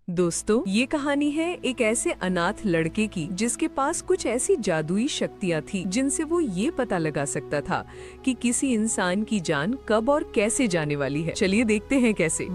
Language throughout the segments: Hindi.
दोस्तों, ये कहानी है एक ऐसे अनाथ लड़के की जिसके पास कुछ ऐसी जादुई शक्तियाँ थी जिनसे वो ये पता लगा सकता था कि किसी इंसान की जान कब और कैसे जाने वाली है। चलिए देखते हैं कैसे।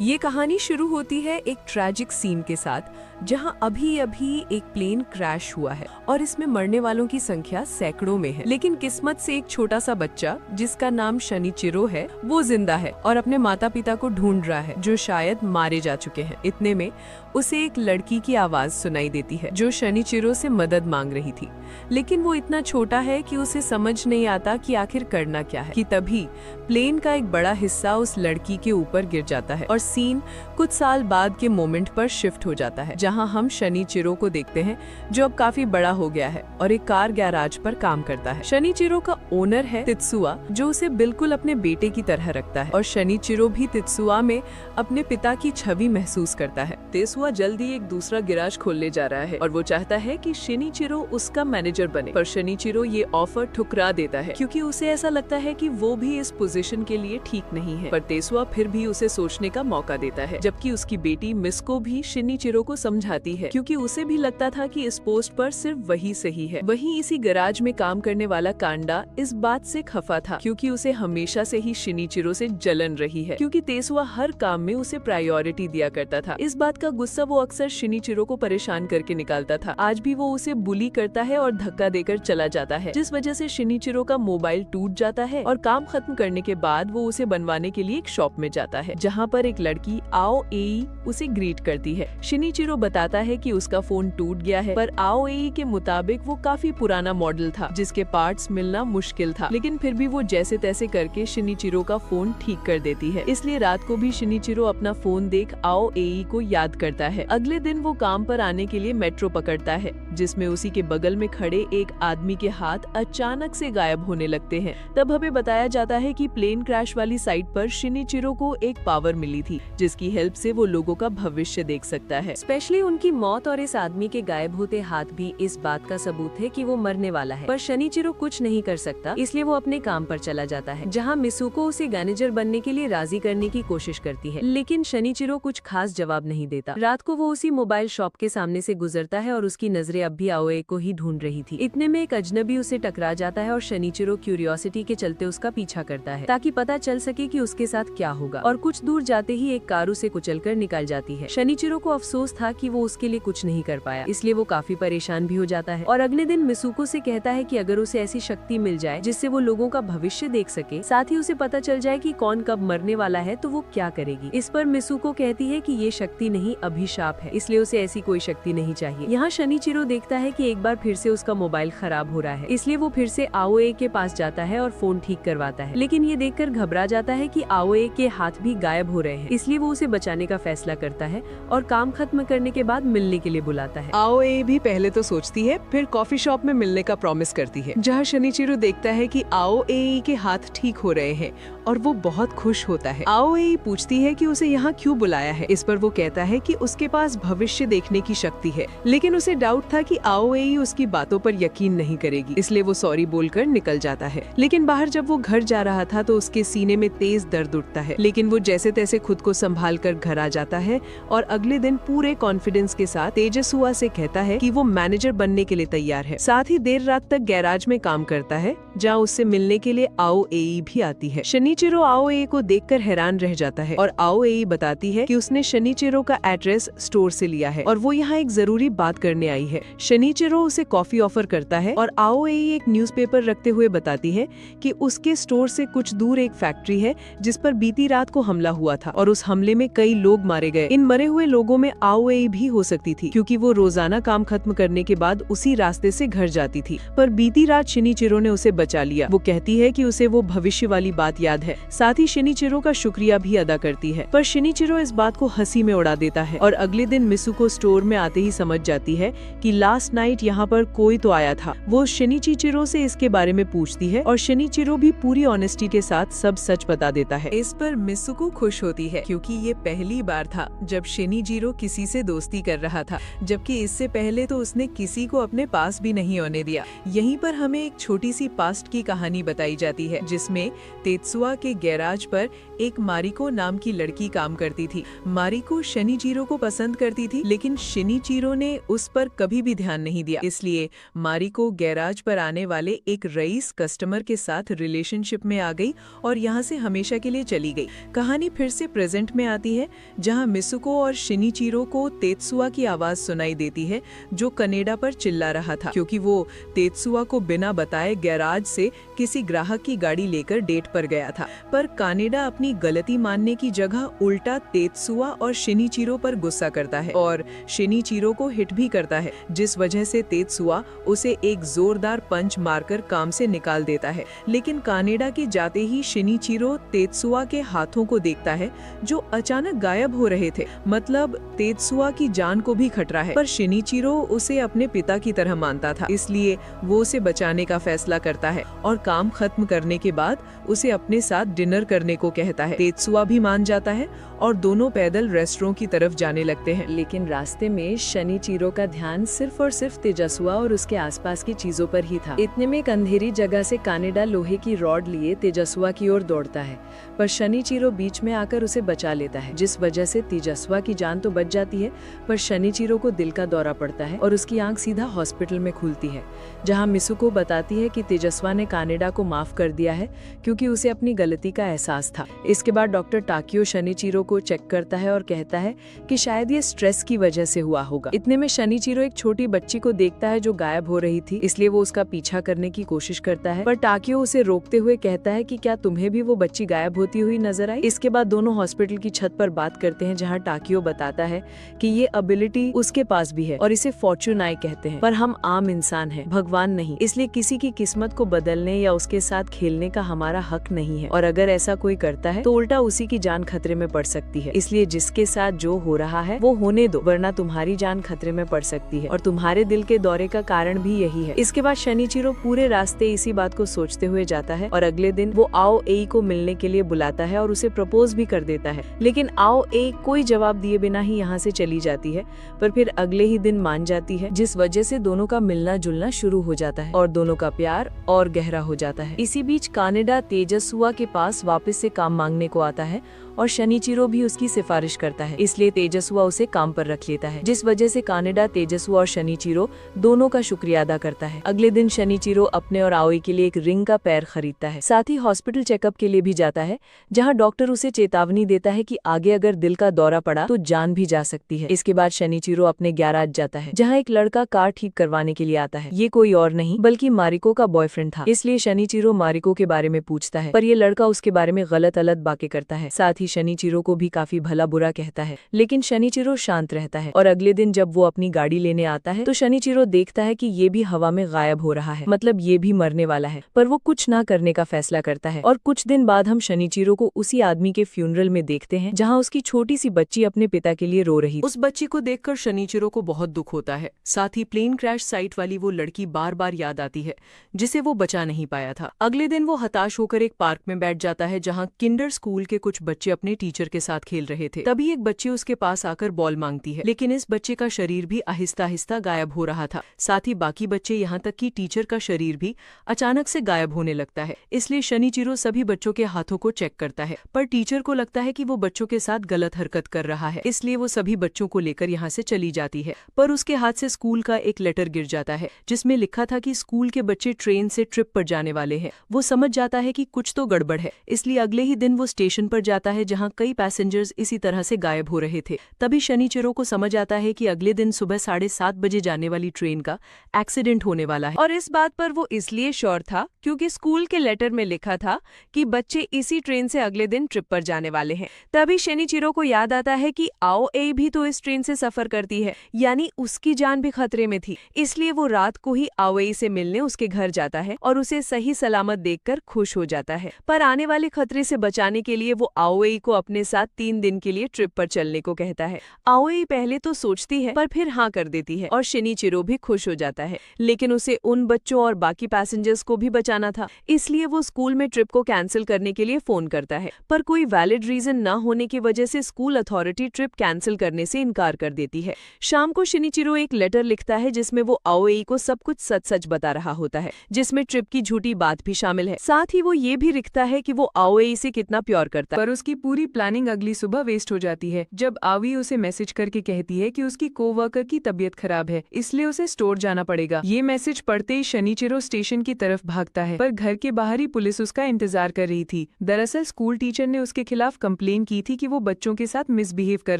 ये कहानी शुरू होती है एक ट्रैजिक सीन के साथ, जहां अभी अभी एक प्लेन क्रैश हुआ है और इसमें मरने वालों की संख्या सैकड़ों में है। लेकिन किस्मत से एक छोटा सा बच्चा जिसका नाम शनिचिरो है वो जिंदा है और अपने माता पिता को ढूंढ रहा है जो शायद मारे जा चुके हैं। इतने में उसे एक लड़की की आवाज सुनाई देती है जो शनिचिरो से मदद मांग रही थी। लेकिन वो इतना छोटा है कि उसे समझ नहीं आता कि आखिर करना क्या है कि तभी प्लेन का एक बड़ा हिस्सा उस लड़की के ऊपर गिर जाता है और सीन कुछ साल बाद के मोमेंट पर शिफ्ट हो जाता है, जहां हम शनिचिरो को देखते हैं जो अब काफी बड़ा हो गया है और एक कार गैराज पर काम करता है। शनिचिरो का ओनर है तित्सुआ जो उसे बिल्कुल अपने बेटे की तरह रखता है और शनिचिरो भी तित्सुआ में अपने पिता की छवि महसूस करता है। तित्सुआ जल्दी एक दूसरा गैराज खोलने जा रहा है और वो चाहता है कि शनिचिरो उसका मैनेजर बने, पर शनिचिरो ये ऑफर ठुकरा देता है क्योंकि उसे ऐसा लगता है कि वो भी इस पोजीशन के लिए ठीक नहीं है। पर तित्सुआ फिर भी उसे सोचने का मौका देता है, जबकि उसकी बेटी मिस्को भी शनिचिरो को समझाती है क्योंकि उसे भी लगता था कि इस पोस्ट पर सिर्फ वही सही है। वहीं इसी गैराज में काम करने वाला कांडा इस बात से खफा था क्योंकि उसे हमेशा से ही शनिचिरो से जलन रही है क्योंकि तित्सुआ हर काम में उसे प्रायोरिटी दिया करता था। इस बात का गुस्सा वो अक्सर शनिचिरो को परेशान करके निकालता था। आज भी वो उसे बुली करता है और धक्का देकर चला जाता है, जिस वजह से शनिचिरो का मोबाइल टूट जाता है और काम खत्म करने के बाद वो उसे बनवाने के लिए एक शॉप में जाता है जहाँ पर एक लड़की आओ एई उसे ग्रीट करती है। शनिचिरो बताता है कि उसका फोन टूट गया है, पर आओ एई के मुताबिक वो काफी पुराना मॉडल था जिसके पार्ट्स मिलना मुश्किल था, लेकिन फिर भी वो जैसे तैसे करके शनिचिरो का फोन ठीक कर देती है। इसलिए रात को भी शनिचिरो अपना फोन देख आओ एई को याद करता है। अगले दिन वो काम पर आने के लिए मेट्रो पकड़ता है जिसमें उसी के बगल में खड़े एक आदमी के हाथ अचानक से गायब होने लगते हैं। तब हमें बताया जाता है कि प्लेन क्रैश वाली साइट पर शनिचिरो को एक पावर मिली थी जिसकी हेल्प से वो लोगों का भविष्य देख सकता है। स्पेशली उनकी मौत और इस आदमी के गायब होते हाथ भी इस बात का सबूत है कि वो मरने वाला है। पर शनिचिरो कुछ नहीं कर सकता, इसलिए वो अपने काम पर चला जाता है जहाँ मिसुको उसे मैनेजर बनने के लिए राजी करने की कोशिश करती है, लेकिन शनिचिरो कुछ खास जवाब नहीं देता। रात को वो उसी मोबाइल शॉप के सामने से गुजरता है और उसकी नजरें अब भी आओए को ही ढूंढ रही थी। इतने में एक अजनबी उसे टकरा जाता है और शनिचिरो क्यूरियोसिटी के चलते उसका पीछा करता है ताकि पता चल सके कि उसके साथ क्या होगा, और कुछ दूर जाते ही एक कार उसे कुचलकर निकल जाती है। शनिचिरो को अफसोस था कि वो उसके लिए कुछ नहीं कर पाया, इसलिए वो काफी परेशान भी हो जाता है और अगले दिन मिसुको से कहता है कि अगर उसे ऐसी शक्ति मिल जाए जिससे वो लोगों का भविष्य देख सके, साथ ही उसे पता चल जाए कि कौन कब मरने वाला है, तो वो क्या करेगी। इस पर मिसुको कहती है कि ये शक्ति नहीं अभिशाप है, इसलिए उसे ऐसी कोई शक्ति नहीं चाहिए। यहाँ शनिचिरो देखता है कि एक बार फिर से उसका मोबाइल खराब हो रहा है, इसलिए वो फिर से आओए के पास जाता है और फोन ठीक करवाता है, लेकिन ये देखकर घबरा जाता है कि आओए के हाथ भी गायब हो रहे हैं, इसलिए वो उसे बचाने का फैसला करता है और काम खत्म करने के बाद मिलने के लिए बुलाता है। आओए भी पहले तो सोचती है, फिर कॉफी शॉप में मिलने का प्रॉमिस करती है, जहाँ शनिचिरो देखता है कि आओए के हाथ ठीक हो रहे हैं और वो बहुत खुश होता है। आओए पूछती है कि उसे यहाँ क्यों बुलाया है। इस पर वो कहता है कि उसके पास भविष्य देखने की शक्ति है, लेकिन उसे डाउट था कि आओए उसकी बातों पर यकीन नहीं करेगी, इसलिए वो सॉरी बोलकर निकल जाता है। लेकिन बाहर जब वो घर जा रहा था तो उसके सीने में तेज दर्द उठता है, लेकिन वो जैसे तैसे खुद को संभाल कर घर आ जाता है और अगले दिन पूरे कॉन्फिडेंस के साथ तेजसुआ से कहता है कि वो मैनेजर बनने के लिए तैयार है। साथ ही देर रात तक गैराज में काम करता है जहाँ उससे मिलने के लिए आओ एई भी आती है। शनिचिरो आओ एई को देखकर हैरान रह जाता है और आओ एई बताती है कि उसने शनिचिरो का एड्रेस स्टोर से लिया है और वो यहाँ एक जरूरी बात करने आई है। शनिचिरो उसे कॉफी ऑफर करता है और आओ एई एक न्यूज़पेपर रखते हुए बताती है कि उसके स्टोर से कुछ दूर एक फैक्ट्री है जिस पर बीती रात को हमला हुआ था और उस हमले में कई लोग मारे गए। इन मरे हुए लोगों में आओ एई भी हो सकती थी क्योंकि वो रोजाना काम खत्म करने के बाद उसी रास्ते से घर जाती थी, पर बीती रात शनिचिरो ने उसे बचा लिया। वो कहती है कि उसे वो भविष्य वाली बात याद है, साथ ही शनिचिरो का शुक्रिया भी अदा करती है, पर शनिचिरो इस बात को हंसी में उड़ा देता है और अगले दिन मिसुको स्टोर में आते ही समझ जाती है कि लास्ट नाइट यहाँ पर कोई तो आया था। वो शनिचिरो से इसके बारे में पूछती है और शनिचिरो भी पूरी ऑनेस्टी के साथ सब सच बता देता है। इस पर मिसुको खुश होती होती है क्योंकि ये पहली बार था जब शिनिजीरो किसी से दोस्ती कर रहा था, जबकि इससे पहले तो उसने किसी को अपने पास भी नहीं होने दिया। यहीं पर हमें एक छोटी सी पास्ट की कहानी बताई जाती है जिसमें तेत्सुआ के गैराज पर एक मारिको नाम की लड़की काम करती थी। मारिको शिनिजीरो को पसंद करती थी, लेकिन शिनिजीरो ने उस पर कभी भी ध्यान नहीं दिया। इसलिए मारिको गैराज पर आने वाले एक रईस कस्टमर के साथ रिलेशनशिप में आ गई और यहाँ से हमेशा के लिए चली गई। कहानी फिर से प्रेजेंट में आती है जहाँ मिसुको और शिनिजीरो को तेत्सुआ की आवाज सुनाई देती है जो कनाडा पर चिल्ला रहा था क्योंकि वो तेत्सुआ को बिना बताए गैराज से किसी ग्राहक की गाड़ी लेकर डेट पर गया था। पर कनाडा अपनी गलती मानने की जगह उल्टा तेत्सुआ और शिनिजीरो पर गुस्सा करता है और शिनिजीरो को हिट भी करता है, जिस वजह से तेत्सुआ उसे एक जोरदार पंच मारकर काम से निकाल देता है। लेकिन कनाडा के जाते ही शिनिजीरो तेत्सुआ के हाथों को देखता है जो अचानक गायब हो रहे थे। मतलब तेत्सुआ की जान को भी खतरा है, पर शिनिजीरो उसे अपने पिता की तरह मानता था, इसलिए वो उसे बचाने का फैसला करता है और काम खत्म करने के बाद उसे अपने साथ डिनर करने को कहता है। तेत्सुआ भी मान जाता है और दोनों पैदल रेस्टोरेंट की तरफ जाने लगते हैं। लेकिन रास्ते में शिनिजीरो का ध्यान सिर्फ और सिर्फ तेजस्वा और उसके आसपास की चीजों पर ही था। इतने में एक अंधेरी जगह से कनाडा लोहे की रॉड लिए तेजस्वा की ओर दौड़ता है, पर शिनिजीरो बीच में आकर उसे बचा लेता है, जिस वजह से तेजस्वा की जान तो बच जाती है, पर शिनिजीरो को दिल का दौरा पड़ता है और उसकी आंख सीधा हॉस्पिटल में खुलती है, जहां मिसुको बताती है कि तेजस्वा ने कनाडा को माफ कर दिया है क्योंकि उसे अपनी गलती का एहसास था। इसके बाद डॉक्टर टाकियो शिनिजीरो को चेक करता है और कहता है कि शायद ये स्ट्रेस की वजह से हुआ होगा। इतने में शिनिजीरो एक छोटी बच्ची को देखता है जो गायब हो रही थी, इसलिए वो उसका पीछा करने की कोशिश करता है, पर टाकियो उसे रोकते हुए कहता है कि क्या तुम्हें भी वो बच्ची गायब होती हुई नजर आई। इसके बाद दोनों हॉस्पिटल की छत पर बात करते हैं जहाँ टाकियो बताता है कि ये एबिलिटी उसके पास भी है और इसे फॉर्चून आई कहते हैं, पर हम आम इंसान हैं, भगवान नहीं, इसलिए किसी की किस्मत को बदलने या उसके साथ खेलने का हमारा हक नहीं है, और अगर ऐसा कोई करता है तो उल्टा उसी की जान खतरे में पड़ सकती है। इसलिए जिसके साथ जो हो रहा है वो होने दो, वरना तुम्हारी जान खतरे में पड़ सकती है, और तुम्हारे दिल के दौरे का कारण भी यही है। इसके बाद शिनिजीरो पूरे रास्ते इसी बात को सोचते हुए जाता है और अगले दिन वो आओ एई को मिलने के लिए बुलाता है और उसे प्रपोज भी कर देता है। लेकिन आओ एई कोई जवाब दिए बिना ही यहाँ से चली जाती है, पर फिर अगले ही दिन मान जाती है, जिस वजह से दोनों का मिलना जुलना शुरू हो जाता है और दोनों का प्यार और गहरा हो जाता है। इसी बीच कनाडा तेजस्वा के पास वापस से काम मांगने को आता है और शिनिजीरो भी उसकी सिफारिश करता है, इसलिए तेजस्वा उसे काम पर रख लेता है, जिस वजह से कनाडा तेजस्वा और शिनिजीरो दोनों का शुक्रिया अदा करता है। अगले दिन शिनिजीरो अपने और आओई के लिए एक रिंग का पैर खरीदता है, साथ ही हॉस्पिटल चेकअप के लिए भी जाता है, जहां डॉक्टर उसे चेतावनी देता है कि आगे अगर दिल का दौरा पड़ा तो जान भी जा सकती है। इसके बाद शिनिजीरो अपने गैराज जाता है, जहाँ एक लड़का कार ठीक करवाने के लिए आता है। ये कोई और नहीं बल्कि मारिको का बॉयफ्रेंड था, इसलिए शिनिजीरो मारिको के बारे में पूछता है, पर ये लड़का उसके बारे में गलत अलत बातें करता है, साथ ही शिनिजीरो को भी काफी भला बुरा कहता है। लेकिन शिनिजीरो शांत रहता है और अगले दिन जब वो अपनी गाड़ी लेने आता है तो शिनिजीरो देखता है कि ये भी हवा में गायब हो रहा है, मतलब ये भी मरने वाला है, पर वो कुछ ना करने का फैसला करता है। और कुछ दिन बाद हम शिनिजीरो को उसी आदमी के फ्यूनरल में देखते हैं जहाँ उसकी छोटी सी बच्ची अपने पिता के लिए रो रही। उस बच्ची को देखकर शिनिजीरो को बहुत दुख होता है, साथ ही प्लेन क्रैश साइट वाली वो लड़की बार बार याद आती है जिसे वो बचा नहीं पाया था। अगले दिन वो हताश होकर एक पार्क में बैठ जाता है जहाँ किंडर स्कूल के कुछ बच्चे अपने टीचर के साथ खेल रहे थे। तभी एक बच्ची उसके पास आकर बॉल मांगती है, लेकिन इस बच्चे का शरीर भी आहिस्ता आहिस्ता गायब हो रहा था। साथ ही बाकी बच्चे यहाँ तक कि टीचर का शरीर भी अचानक से गायब होने लगता है। इसलिए शिनिजीरो सभी बच्चों के हाथों को चेक करता है, पर टीचर को लगता है कि वो बच्चों के साथ गलत हरकत कर रहा है, इसलिए वो सभी बच्चों को लेकर यहाँ से चली जाती है। पर उसके हाथ से स्कूल का एक लेटर गिर जाता है जिसमें लिखा था कि स्कूल के बच्चे ट्रेन से ट्रिप पर जाने वाले हैं। वो समझ जाता है कि कुछ तो गड़बड़ है, इसलिए अगले ही दिन वो स्टेशन पर जाता है जहाँ कई पैसेंजर्स इसी तरह से गायब हो रहे थे। तभी शिनिजीरो को समझ आता है कि अगले दिन सुबह 7:30 बजे जाने वाली ट्रेन का एक्सीडेंट होने वाला है, और इस बात पर वो इसलिए श्योर था क्योंकि स्कूल के लेटर में लिखा था कि बच्चे इसी ट्रेन से अगले दिन ट्रिप पर जाने वाले हैं। तभी शिनिजीरो को याद आता है कि आओ ए भी तो इस ट्रेन से सफर करती है, यानी उसकी जान भी खतरे में थी। इसलिए वो रात को ही आओ ए से मिलने उसके घर जाता है और उसे सही सलामत देखकर खुश हो जाता है। पर आने वाले खतरे से बचाने के लिए वो आओ ए को अपने साथ 3 दिन के लिए ट्रिप पर चलने को कहता है। आओ ए पहले तो सोचती है पर फिर हाँ कर देती है और शिनिजीरो भी खुश हो जाता है, लेकिन उसे उन बच्चों और बाकी पैसेंजर्स को भी बचाना था, इसलिए वो स्कूल में ट्रिप को कैंसिल करने के लिए फोन करता है, पर कोई वैलिड रीजन न होने की वजह से स्कूल अथॉरिटी ट्रिप कैंसिल करने से इनकार कर देती है। शाम को शिनिचिरो एक लेटर लिखता है जिसमें वो आओई को सब कुछ सच सच बता रहा होता है, जिसमें ट्रिप की झूठी बात भी शामिल है। साथ ही वो ये भी लिखता है कि वो आओई से कितना प्यार करता है। पर उसकी पूरी प्लानिंग अगली सुबह वेस्ट हो जाती है जब आवी उसे मैसेज करके कहती है कि उसकी कोवर्कर की तबीयत खराब है, इसलिए उसे स्टोर जाना पड़ेगा। ये मैसेज पढ़ते ही शनिचिरो स्टेशन की तरफ भागता है, पर घर के बाहर ही पुलिस उसका इंतजार कर रही थी। दरअसल स्कूल टीचर ने उसके खिलाफ कंप्लेन की थी कि वो बच्चों के साथ मिसबिहेव कर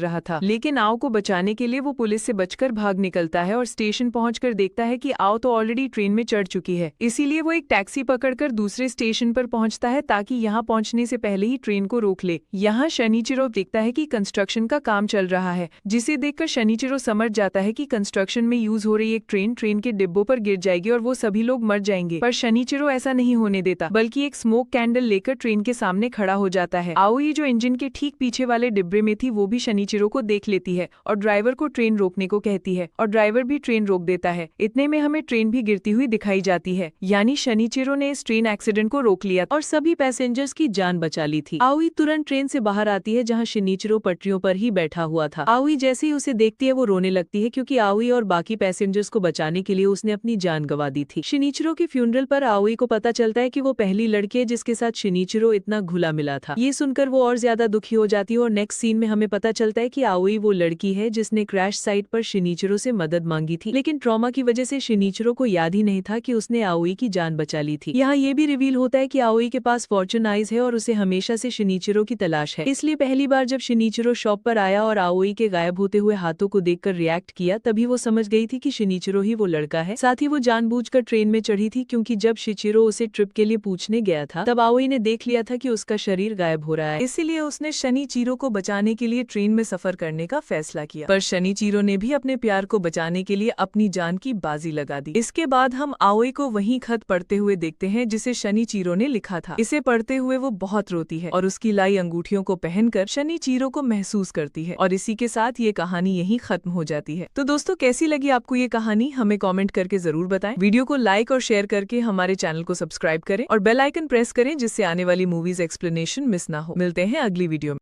रहा था, लेकिन आओ को बचाने के लिए वो पुलिस से बचकर भाग निकलता है और स्टेशन पहुंचकर देखता है कि आओ तो ऑलरेडी ट्रेन में चढ़ चुकी है। इसीलिए वो एक टैक्सी पकड़कर दूसरे स्टेशन पर पहुंचता है ताकि यहाँ पहुंचने से पहले ही ट्रेन को रोक ले। यहाँ शनिचिरो देखता है कि कंस्ट्रक्शन का काम चल रहा है, जिसे देखकर शनिचिरो समझ जाता है कि कंस्ट्रक्शन में यूज हो रही एक ट्रेन के डिब्बों पर गिर जाएगी और वो सभी लोग मर जाएंगे। पर शनिचिरो ऐसा नहीं होने देता, बल्कि एक स्मोक कैंडल लेकर ट्रेन के सामने खड़ा हो जाता है। आओई जो इंजन के ठीक पीछे वाले डिब्बे में थी वो भी शनिचिरो को देख लेती है और ड्राइवर को ट्रेन रोकने को कहती है और ड्राइवर भी ट्रेन रोक देता है। इतने में हमें ट्रेन भी गिरती हुई दिखाई जाती है, यानी शनिचिरो ने इस ट्रेन एक्सीडेंट को रोक लिया और सभी पैसेंजर्स की जान बचा ली थी। आओई तुरंत ट्रेन से बाहर आती है जहाँ शनिचिरो पटरियों पर ही बैठा हुआ था। आओई जैसे ही उसे देखती है वो रोने लगती है क्योंकि आओई और बाकी पैसेंजर्स को बचाने के लिए उसने अपनी जान गंवा दी थी। शनिचिरो के फ्यूनरल पर आओई को पता चलता है कि वो पहली लड़की है जिसके साथ शनिचिरो इतना घुला मिला था। ये सुनकर वो और ज्यादा दुखी हो जाती है और नेक्स्ट सीन में हमें पता चलता है कि आओई वो लड़की है जिसने क्रैश साइट पर शनिचिरो से मदद मांगी थी, लेकिन ट्रॉमा की वजह से शनिचिरो को याद ही नहीं था कि उसने आओई की जान बचा ली थी। यहाँ ये भी रिवील होता है कि आओई के पास फॉर्चून आइज है और उसे हमेशा से शनिचिरो की तलाश है, इसलिए पहली बार जब शनिचिरो शॉप पर आया और आओई के गायब होते हुए हाथों को देखकर रिएक्ट किया तभी वो समझ गई थी कि शनिचिरो ही वो लड़का है। साथ ही वो जानबूझकर ट्रेन में चढ़ी थी क्योंकि जब शिचिरो उसे ट्रिप के लिए पूछने गया था तब आओई ने देख लिया था कि उसका शरीर गायब हो रहा है, इसीलिए उसने शनिचिरो को बचाने के लिए ट्रेन में सफर करने का फैसला किया। पर शनिचिरो ने भी अपने प्यार को बचाने के लिए अपनी जान की बाजी लगा दी। इसके बाद हम आओई को वही खत पढ़ते हुए देखते हैं जिसे शनिचिरो ने लिखा था। इसे पढ़ते हुए वो बहुत रोती है और उसकी लाई अंगूठियों को पहनकर शनिचिरो को महसूस करती है और इसी के साथ ये कहानी यहीं खत्म हो जाती है। तो दोस्तों कैसी लगी आपको ये कहानी हमें कमेंट करके जरूर बताएं। वीडियो को लाइक और शेयर करके हमारे चैनल को सब्सक्राइब करें और बेल आइकन प्रेस करें जिससे आने वाली मूवीज एक्सप्लेनेशन मिस ना हो। मिलते हैं अगली वीडियो में।